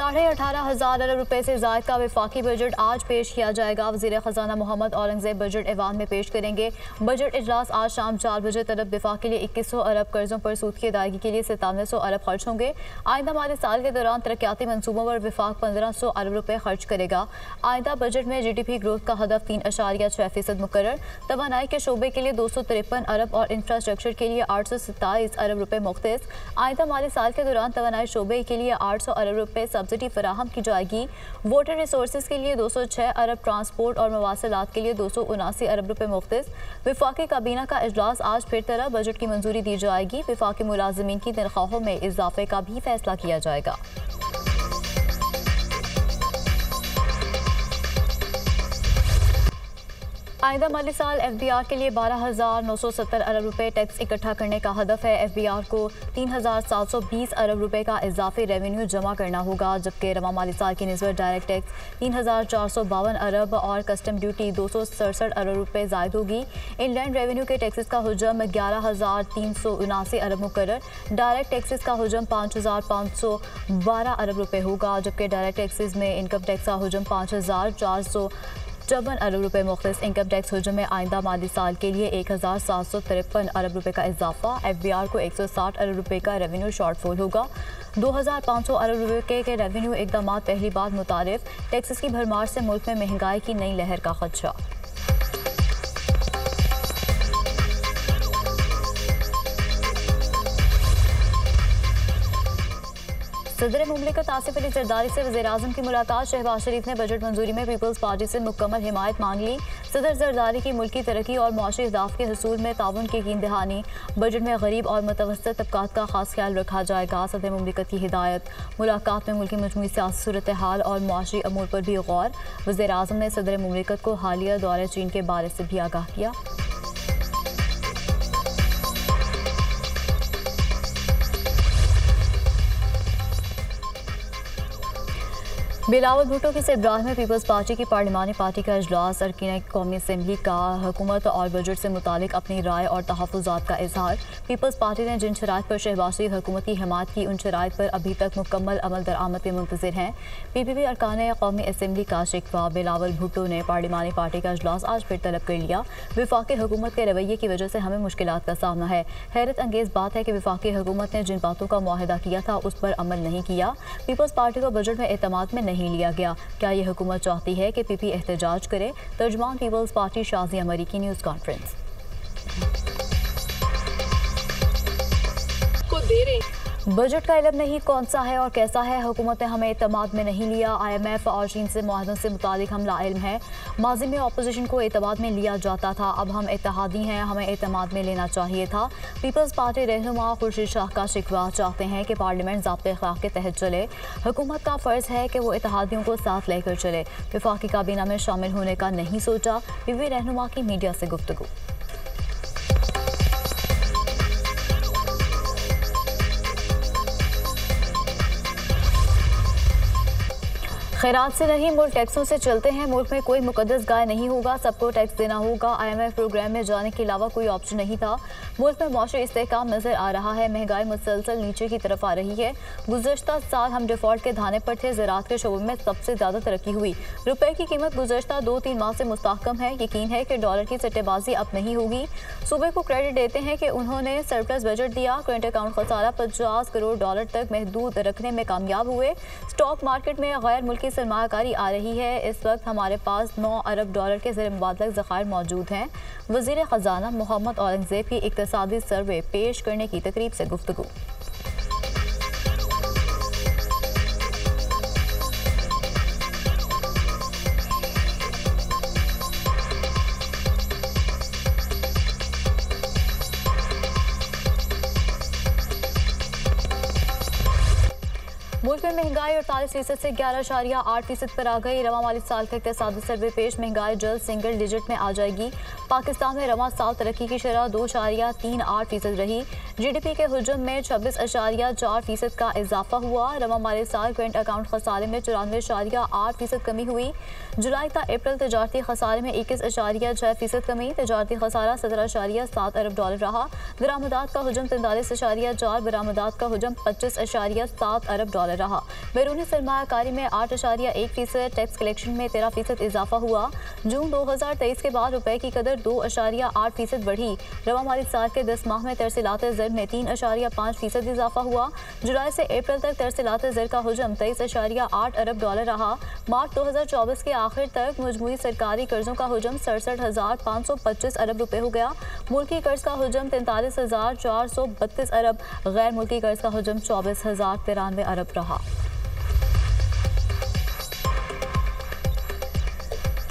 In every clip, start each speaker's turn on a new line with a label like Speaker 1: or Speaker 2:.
Speaker 1: 18,500 अरब रुपए से ज़ायद का वफाकी बजट आज पेश किया जाएगा। वज़ीर ख़जाना मोहम्मद औरंगज़ेब बजट ऐवान में पेश करेंगे। बजट इजलास आज शाम 4 बजे तलब दिफा के लिए 2100 अरब, कर्जों पर सूद की अदायगी के लिए 9700 अरब खर्च होंगे। आइंदा माली साल के दौरान तरक्याती मनसूबों पर विफाक 1500 अरब रुपए खर्च करेगा। आइंदा बजट में GDP ग्रोथ का हदफ 3.6% मुकर्रर। तवानाई के शोबे के लिए 253 अरब और इंफ्रास्ट्रक्चर के लिए 827 अरब रुपए मुख्तस। आइंदा माली साल के दौरान तवानाई शोबे के लिए 800 अरब रुपए सब्सिडी फराहम की जाएगी। वाटर रिसोर्सेज के लिए 206 अरब, ट्रांसपोर्ट और मवासलात के लिए 279 अरब रुपए मुख्तस। वफाकी काबीना का इजलास आज फिर तरह बजट की मंजूरी दी जाएगी। वफाकी मुलाजिमीन की तनख्वाहों में इजाफे का भी फैसला किया जाएगा। आइंदा माली साल FBR के लिए 12,970 अरब रुपए टैक्स इकट्ठा करने का हदफ है। FBR को 3,720 अरब रुपए का इजाफी रेवेन्यू जमा करना होगा, जबकि रवा माली साल की निस्बत डायरेक्ट टैक्स 3,452 अरब और कस्टम ड्यूटी 267 अरब रुपए जायद होगी। इनलैंड रेवेन्यू के टैक्सेस का हुजम 11,379 अरब मुकर्रर। डायरेक्ट टैक्सेस का हुजम 5,512 अरब रुपए होगा, जबकि डायरेक्ट टैक्सेस में इनकम टैक्स का हुजम 5,454 अरब रुपए मुख्तस। इनकम टैक्स हुजम में आइंदा माली साल के लिए 1,753 अरब रुपए का इजाफा। FBR को 160 अरब रुपए का रेवेन्यू शॉर्टफॉल होगा। 2,500 अरब रुपए के रेवेन्यू इकदाम पहली बार मुतारिफ। टैक्सेस की भरमार से मुल्क में महंगाई की नई लहर का खदशा। सदर मुमलिकत आसिफ अली जरदारी से वज़ीर-ए-आज़म की मुलाकात। शहबाज शरीफ ने बजट मंजूरी में पीपल्स पार्टी से मुकम्मल हिमायत मांग ली। सदर जरदारी की मुल्की तरक्की और मुआशी अहदाफ के हसूल में ताउन की यकीन दहानी। बजट में गरीब और मुतवस्सित तबकात का खास ख्याल रखा जाएगा। सदर मुमलिकत की हिदायत। मुलाकात में मुल्क की मजमूई सियासी सूरत हाल और मुआशी अमूर पर भी गौर। वज़ीर-ए-आज़म ने सदर मुमलिकत को हालिया दौरे चीन के बारे से भी आगाह किया। बिलावल भुट्टो की सरबराह में पीपल्स पार्टी की पार्लिमानी पार्टी का इजलास। अरकान कौमी असम्बली का हुकूमत और बजट से मुतालिक अपनी राय और तहफ़्फ़ुज़ात का इजहार। पीपल्स पार्टी ने जिन शराइत पर शहबाज शरीफ हुकूमत की हिमायत की, उन शराइत पर अभी तक मुकम्मल अमल दरामद पे मुंतज़िर हैं। PPP अरकान कौमी असम्बली का शिकवा। बिलावल भुट्टो ने पार्लिमानी पार्टी का इजलास आज फिर तलब कर लिया। वफाकी हुकूमत के रवैये की वजह से हमें मुश्किलात का सामना है। हैरत अंगेज़ बात है कि वफाकी हुकूमत ने जिन बातों का मुआहदा किया था उस पर अमल नहीं किया। पीपल्स पार्टी को बजट में एतमाद में नहीं लिया गया। क्या ये हुकूमत चाहती है कि PP एहतजाज करे? तर्जुमान पीपल्स पार्टी शाज़िया मरी की न्यूज़ कॉन्फ्रेंस। बजट का इल्म नहीं कौन सा है और कैसा है। हुकूमत ने हमें एतमाद में नहीं लिया। IMF और चीन से मुआहदों से मुतालिक हम लाइल्म हैं। माजी में अपोजिशन को एतमाद में लिया जाता था, अब हम इत्तेहादी हैं, हमें एतमाद में लेना चाहिए था। पीपल्स पार्टी रहनुमा खुर्शीद शाह का शिकवा। चाहते हैं कि पार्लियामेंट ज़ाब्ते अखलाक के तहत चले। हुकूमत का फ़र्ज़ है कि वो इत्तेहादियों को साथ लेकर चले। वफाकी काबीना में शामिल होने का नहीं सोचा। PP रहनुमा की मीडिया से गुफ्तगू। खैरात से नहीं, मुल्क टैक्सों से चलते हैं। मुल्क में कोई मुकद्दस गाय नहीं होगा, सबको टैक्स देना होगा। IMF प्रोग्राम में जाने के अलावा कोई ऑप्शन नहीं था। मुल्क में मौसमी इस्तेहकाम नजर आ रहा है। महंगाई मुसलसल नीचे की तरफ आ रही है। गुज़श्ता साल हम डिफॉल्ट के धाने पर थे। ज़राअत के शोबे में सबसे ज़्यादा तरक्की हुई। रुपए की कीमत गुज़श्ता 2-3 माह से मुस्तहकम है। यकीन है कि डॉलर की सट्टेबाजी अब नहीं होगी। सूबे को क्रेडिट देते हैं कि उन्होंने सरप्लस बजट दिया। करंट अकाउंट खसारा 50 करोड़ डॉलर तक महदूद रखने में कामयाब हुए। स्टॉक मार्केट में गैर मुल्की सरमायाकारी आ रही है। इस वक्त हमारे पास 9 अरब डॉलर के ज़र मुबादला ज़खायर मौजूद हैं। वज़ीर ख़जाना मोहम्मद औरंगज़ेब की इक़्तिसादी सर्वे पेश करने की तकरीब से गुफ्तगू। मुल्क में महंगाई 48% से 11.8% पर आ गई। रवा माली साल का इक़्तिसादी सर्वे पेश। महंगाई जल्द सिंगल डिजिट में आ जाएगी। पाकिस्तान में रवां साल तरक्की की शरह 2.38% रही। GDP के हुजम में 26.4% का इजाफा हुआ। रवां माली साल करेंट अकाउंट खसारे में 94.8% कमी हुई। जुलाई का अप्रैल तजारती खसारे में 21.6% कमी, तजारती खसारा 17.7 अरब डॉलर रहा। दरामदात का हुजम 43.4, बरामदात का हुजम 25.7 अरब डॉलर रहा। बैरूनी सरमायाकारी में 8.1%, टैक्स कलेक्शन में 13% इजाफा हुआ। जून 2023 के बाद रुपए की कदर 2.8% बढ़ी। रवां माली साल के 10 माह में तरसीलात ज़र में 3.5% इजाफा हुआ। जुलाई से अप्रैल तक तरसीलात ज़र का हुजम 23.8 अरब डॉलर रहा। मार्च 2024 के आखिर तक मजमूई सरकारी कर्जों का हुजम 67,525 अरब रुपए हो गया। मुल्की कर्ज का हुजम 43,432 अरब, गैर मुल्की कर्ज का हुजम 24,093 अरब रहा।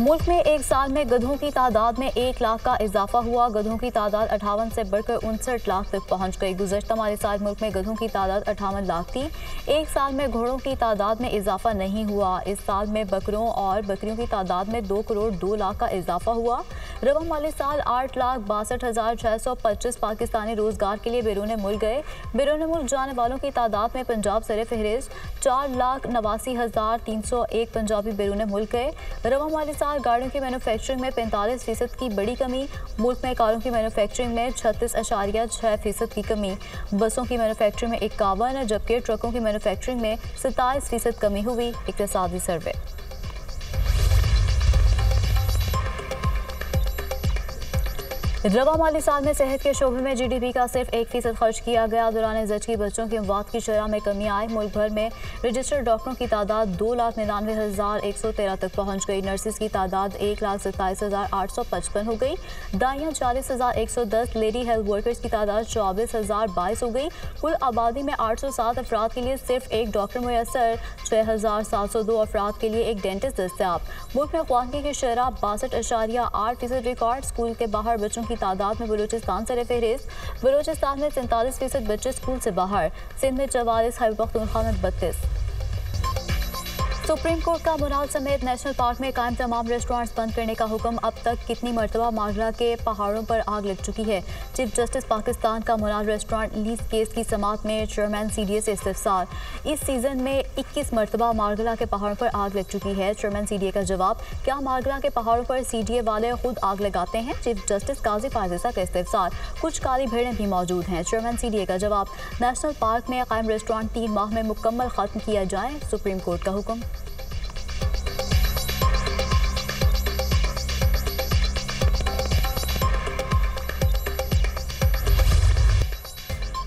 Speaker 1: मुल्क में एक साल में गधों की तादाद में 1 लाख का इजाफा हुआ। गधों की तादाद 58 से बढ़कर 59 लाख तक पहुंच गई। गुज़श्ता माली साल मुल्क में गधों की तादाद 58 लाख थी। एक साल में घोड़ों की तादाद में इजाफा नहीं हुआ। इस साल में बकरों और बकरियों की तादाद में 2 करोड़ 2 लाख का इजाफा हुआ। रवां माली साल 8,62,625 पाकिस्तानी रोजगार के लिए बैरून मुल्क गए। बैरून मुल्क जाने वालों की तादाद में पंजाब सरे फहरिस्त, 4,89,301 पंजाबी बैरून मुल्क गए। रवां माली साल गाड़ियों की मैन्युफैक्चरिंग में 45% की बड़ी कमी। मुल्क में कारों की मैन्युफैक्चरिंग में 36.6% की कमी। बसों की मैन्युफैक्चरिंग में 51, जबकि ट्रकों की मैन्युफैक्चरिंग में 27% कमी हुई। इक्तिसादी सर्वे। रवां माली साल में सेहत के शोबे में GDP का सिर्फ 1% खर्च किया गया। दौरान ज़चगी बच्चों की अमवात की शरह में कमी आई। मुल्क भर में रजिस्टर्ड डॉक्टरों की तादाद 2,99,113 तक पहुँच गई। नर्सिस की तादाद 1,27,855 हो गई। दाइयाँ 40,110, लेडी हेल्थ वर्कर्स की तादाद 24,022 हो गई। कुल आबादी में 807 अफराद के लिए सिर्फ एक डॉक्टर मुयसर, 6,702 अफराद के लिए एक डेंटिस्ट दस्तयाब। मुल्क में ख्वानगी की शरह 62.8% रिकॉर्ड। स्कूल के बाहर बच्चों की तादाद में बलूचिस्तान सरे फहरिस्त। बलूचिस्तान में 47% बच्चे स्कूल से बाहर, सिंध में 44, खैबर पख्तूनख्वा में 32। सुप्रीम कोर्ट का मुनाल समेत नेशनल पार्क में कायम तमाम रेस्टोरेंट्स बंद करने का हुक्म। अब तक कितनी मरतबा मारगला के पहाड़ों पर आग लग चुकी है। चीफ जस्टिस पाकिस्तान का मुनाल रेस्टोरेंट लीज केस की समाअत में चेयरमैन CDA से इस्तिफसार। इस सीजन में 21 मरतबा मारगला के पहाड़ों पर आग लग चुकी है। चेयरमैन CDA का जवाब, क्या मारगला के पहाड़ों पर CDA वाले खुद आग लगाते हैं? चीफ जस्टिस काजी फाजिसा का इस्तिफसार, कुछ काली भेड़ें भी मौजूद हैं। चेयरमैन CDA का जवाब, नेशनल पार्क में कायम रेस्टोरेंट 3 माह में मुकम्मल खत्म किया जाए। सुप्रीम कोर्ट का हुक्म।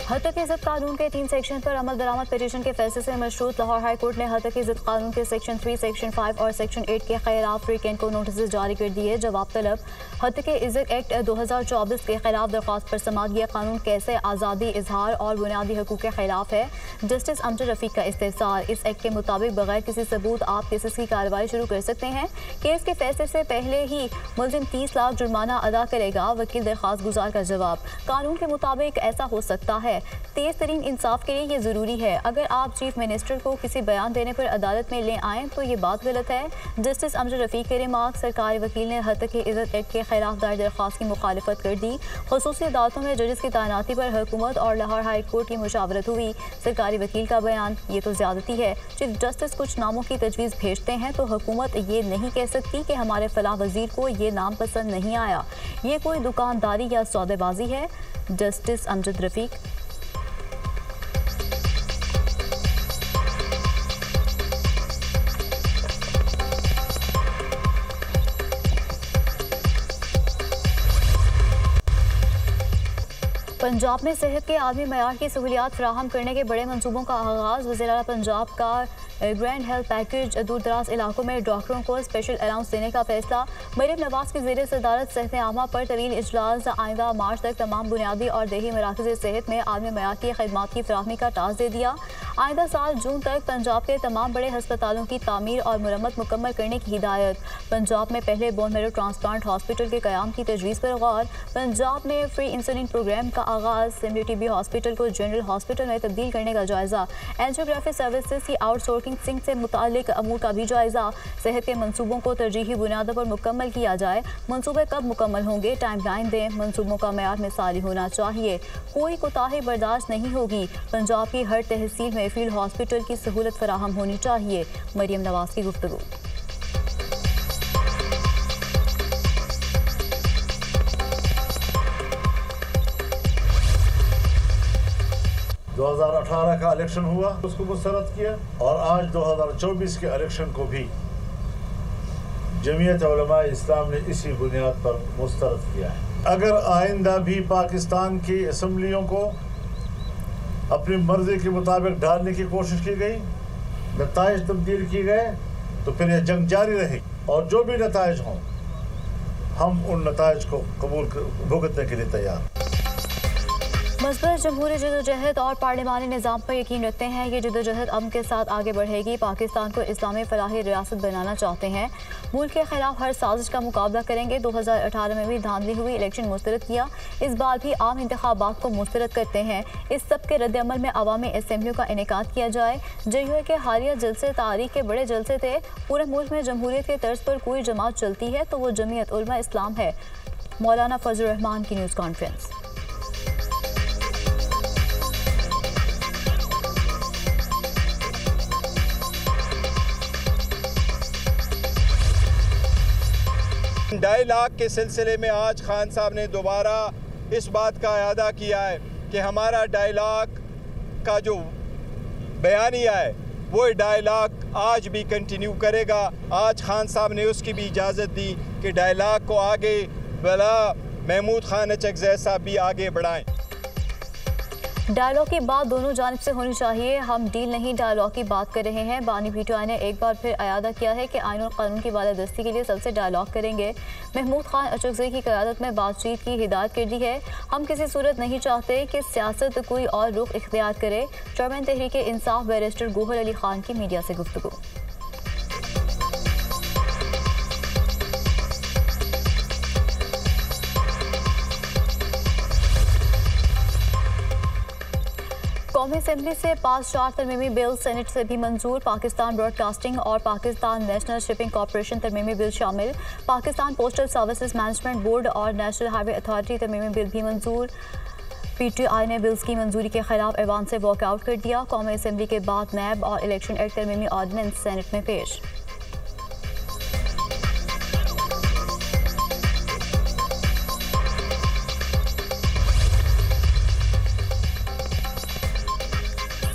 Speaker 1: हद तक इज़्ज़त कानून के 3 सेक्शन पर अमल दरामद पिटीशन के फैसले से मशरूत लाहौर हाई कोर्ट ने हद तक इज़्ज़त कानून के सेक्शन 3, सेक्शन 5 और सेक्शन 8 के खिलाफ वीकेंड को नोटिस जारी कर दिए। जवाब तलब। हद तक इज़्ज़त एक्ट 2024 के खिलाफ दरख्वास्त पर समाअत। यह कानून कैसे आज़ादी इजहार और बुनियादी हकूक़ के खिलाफ है। जस्टिस अमजद रफ़ीक का इस्तिफसार, इस एक्ट के मुताबिक बगैर किसी सबूत आप केसेस की कार्रवाई शुरू कर सकते हैं। केस के फैसले से पहले ही मुलजिम 30 लाख जुर्माना अदा करेगा। वकील दरख्वास्त गुजार का जवाब, कानून के मुताबिक ऐसा हो सकता है। तेज तरीन इंसाफ के लिए ये ज़रूरी है। अगर आप चीफ मिनिस्टर को किसी बयान देने पर अदालत में ले आएँ तो ये बात गलत है। जस्टिस अमजद रफ़ीक के रिमार्क। सरकारी वकील ने हद तक इज़्ज़त एक्ट के खिलाफ दायर दरख्वास्त की मुखालफत कर दी। ख़ुसूसी अदालतों में जजेस की तैनाती पर हुकूमत और लाहौर हाई कोर्ट की मुशावरत हुई। सरकारी वकील का बयान, ये तो ज़्यादती है। चीफ जस्टिस कुछ नामों की तजवीज़ भेजते हैं तो हुकूमत ये नहीं कह सकती कि हमारे फलाह वज़ीर को ये नाम पसंद नहीं आया। ये कोई दुकानदारी या सौदेबाजी है। जस्टिस अमजद रफ़ीक। पंजाब में सेहत के आलमी मयार की सहूलियात फराहम करने के बड़े मनसूबों का आगाज़। वज़ीर आला पंजाब का ग्रैंड हेल्थ पैकेज। दूर दराज इलाकों में डॉक्टरों को स्पेशल अलाउंस देने का फैसला। मरीम नवाज की ज़ेर सदारत सेहत आमा पर तवील इजलास। आइंदा मार्च तक तमाम बुनियादी और देही मराकज़ सेहत में आलमी मयार की खदमात की फराहमी का टास दे दिया। आइंदा साल जून तक पंजाब के तमाम बड़े हस्पतालों की तामीर और मुरम्मत मुकम्मल करने की हिदायत। पंजाब में पहले बोन मैरो ट्रांसप्लांट हॉस्पिटल के क़याम की तजवीज़ पर गौर। पंजाब में फ्री इंसुलिन प्रोग्राम का आगाज़। सिमरी टीबी हॉस्पिटल को जनरल हॉस्पिटल में तब्दील करने का जायज़ा। एंजियोग्राफी सर्विसेज की आउटसोर्सिंग से मुतालिक अमूर का भी जायज़ा। सेहत के मंसूबों को तरजीही बुनियादों पर मुकम्मल किया जाए। मंसूबे कब मुकम्मल होंगे, टाइमलाइन दें। मंसूबों का मेयार मिसाली होना चाहिए, कोई कोताही बर्दाश्त नहीं होगी। पंजाब की हर तहसील में फील्ड हॉस्पिटल की सहूलत फराहम होनी चाहिए। मरियम नवाज की गुफ्तगू।
Speaker 2: दो 2018 का इलेक्शन हुआ, उसको मुस्तरद किया, और आज 2024 के इलेक्शन को भी जमीयत उलमा इस्लाम ने इसी बुनियाद पर मुस्तरद किया है। अगर आइंदा भी पाकिस्तान की असम्बलियों को अपनी मर्जी के मुताबिक डालने की कोशिश की गई, नताइज तब्दील किए गए, तो फिर यह जंग जारी रहेगी और जो भी नताइज हों हम उन नताइज को कबूल भुगतने के लिए तैयार।
Speaker 1: मजबूत जमहूरी जदोजहद और पार्लिमानी निज़ाम पर यकीन रखते हैं। ये जदोजहद अमन के साथ आगे बढ़ेगी। पाकिस्तान को इस्लामी फलाही रियासत बनाना चाहते हैं। मुल्क के खिलाफ हर साजिश का मुकाबला करेंगे। 2018 में भी धांधली हुई, इलेक्शन मुस्तरद किया, इस बार भी आम इंतखाबात को मुस्तरद करते हैं। इस सब के रद्द-ए-अमल में अवामी असम्बलियों का इनेकाद किया जाए। JUI के हालिया जलसे तारीख के बड़े जलसे थे। पूरे मुल्क में जमहूरियत के तर्ज पर कोई जमात चलती है तो वो जमीयत उलमा इस्लाम है। मौलाना फजल रहमान की न्यूज़ कॉन्फ्रेंस।
Speaker 3: डायलॉग के सिलसिले में आज खान साहब ने दोबारा इस बात का इरादा किया है कि हमारा डायलॉग का जो बयानिया है वो डायलॉग आज भी कंटिन्यू करेगा। आज खान साहब ने उसकी भी इजाज़त दी कि डायलॉग को आगे बला महमूद खान अचकज़ई साहब भी आगे बढ़ाएं।
Speaker 1: डायलॉग की बात दोनों जानिब से होनी चाहिए। हम डील नहीं, डायलॉग की बात कर रहे हैं। बानी PTI ने एक बार फिर अयादा किया है कि आईन और कानून की बालादस्ती के लिए सबसे डायलॉग करेंगे। महमूद खान अचकज़ई की क़यादत में बातचीत की हिदायत कर दी है। हम किसी सूरत नहीं चाहते कि सियासत कोई और रुख इख्तियार करे। चेयरमैन तहरीक इंसाफ बैरिस्टर गोहर अली खान की मीडिया से गुफ्तगू। कौमी असेंबली से पास 4 तरमीमी बिल, सेनेट से भी मंजूर। पाकिस्तान ब्रॉडकास्टिंग और पाकिस्तान नेशनल शिपिंग कॉरपोरेशन तरमीमी बिल शामिल। Pakistan postal services management board और नेशनल हाईवे अथॉरिटी तरमीमी बिल भी मंजूर। PTI ने बिल्स की मंजूरी के खिलाफ ऐवान से वॉकआउट कर दिया। कौमी असेंबली के बाद नैब और इलेक्शन एक्ट तरमीमी ऑर्डिनेंस सेनेट में पेश।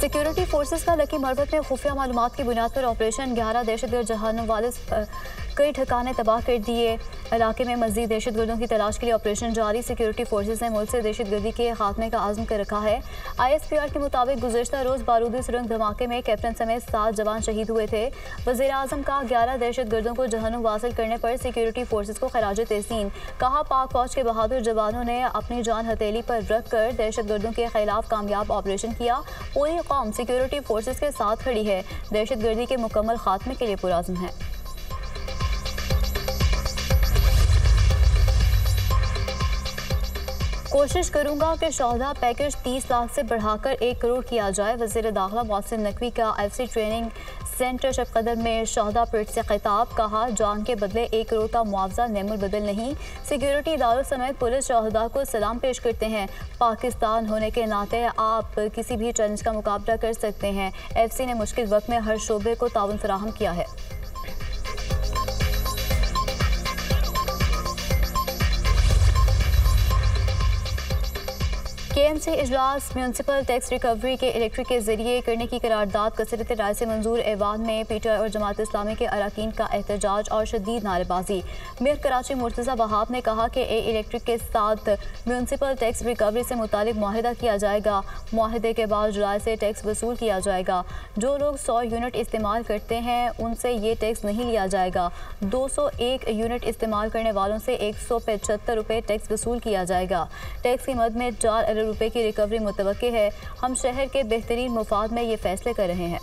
Speaker 1: सिक्योरिटी फोर्सेस का लकी मरबत में खुफिया मालूमात की बुनियाद पर ऑपरेशन। 11 दहशतगर्द जहानम वाले कई ठिकाने तबाह कर दिए। इलाके में मज़ीद दहशतगर्दों की तलाश के लिए ऑपरेशन जारी। सिक्योरिटी फोर्सेस ने मुल्क से दहशतगर्दी के खात्मे का आज़म कर रखा है। ISPR के मुताबिक गुज़श्ता रोज़ बारूदी सुरंग धमाके में कैप्टन समेत 7 जवान शहीद हुए थे। वज़ीर आज़म का 11 दहशतगर्दों को जहन्नुम वासिल करने पर सिक्योरिटी फोर्सेस को खराज तहसीन। कहा, पाक फौज के बहादुर जवानों ने अपनी जान हथेली पर रख कर दहशतगर्दों के खिलाफ कामयाब ऑपरेशन किया। पूरी कौम सिक्योरिटी फोर्सेस के साथ खड़ी है। दहशतगर्दी के मुकम्मल खात्मे के लिए पुरअज़्म है। कोशिश करूंगा कि शोहदा पैकेज 30 लाख से बढ़ाकर 1 करोड़ किया जाए। वज़ीर दाखिला मोहसिन नकवी का FC ट्रेनिंग सेंटर शबकदर में शोहदा परेड से खिताब। कहा, जान के बदले 1 करोड़ का मुआवजा नेमुल बदल नहीं। सिक्योरिटी इदारों समेत पुलिस शोहदा को सलाम पेश करते हैं। पाकिस्तान होने के नाते आप किसी भी चैलेंज का मुकाबला कर सकते हैं। FC ने मुश्किल वक्त में हर शोबे को ताउन फराहम किया है। KMC इजलास म्यूनसिपल टैक्स रिकवरी के इलेक्ट्रिक के जरिए करने की करारदाद कसरत राय से मंजूर। ऐवान में PTI और जमात इस्लामी के अरकान का एहतजाज और शदीद नारेबाजी। मेयर कराची मुर्तज़ा वहाब ने कहा कि इलेक्ट्रिक के साथ म्यूनसिपल टैक्स रिकवरी से मुतालिक मुआहदा किया जाएगा। मुआहदे के बाद जुलाई से टैक्स वसूल किया जाएगा। जो लोग 100 यूनिट इस्तेमाल करते हैं उनसे ये टैक्स नहीं लिया जाएगा। 201 यूनिट इस्तेमाल करने वालों से 175 रुपये टैक्स वसूल किया जाएगा। टैक्स की मद में 4 अरब रुपए की रिकवरी मुतवक्के है। हम शहर के बेहतरीन मुफाद में ये फैसले कर रहे हैं।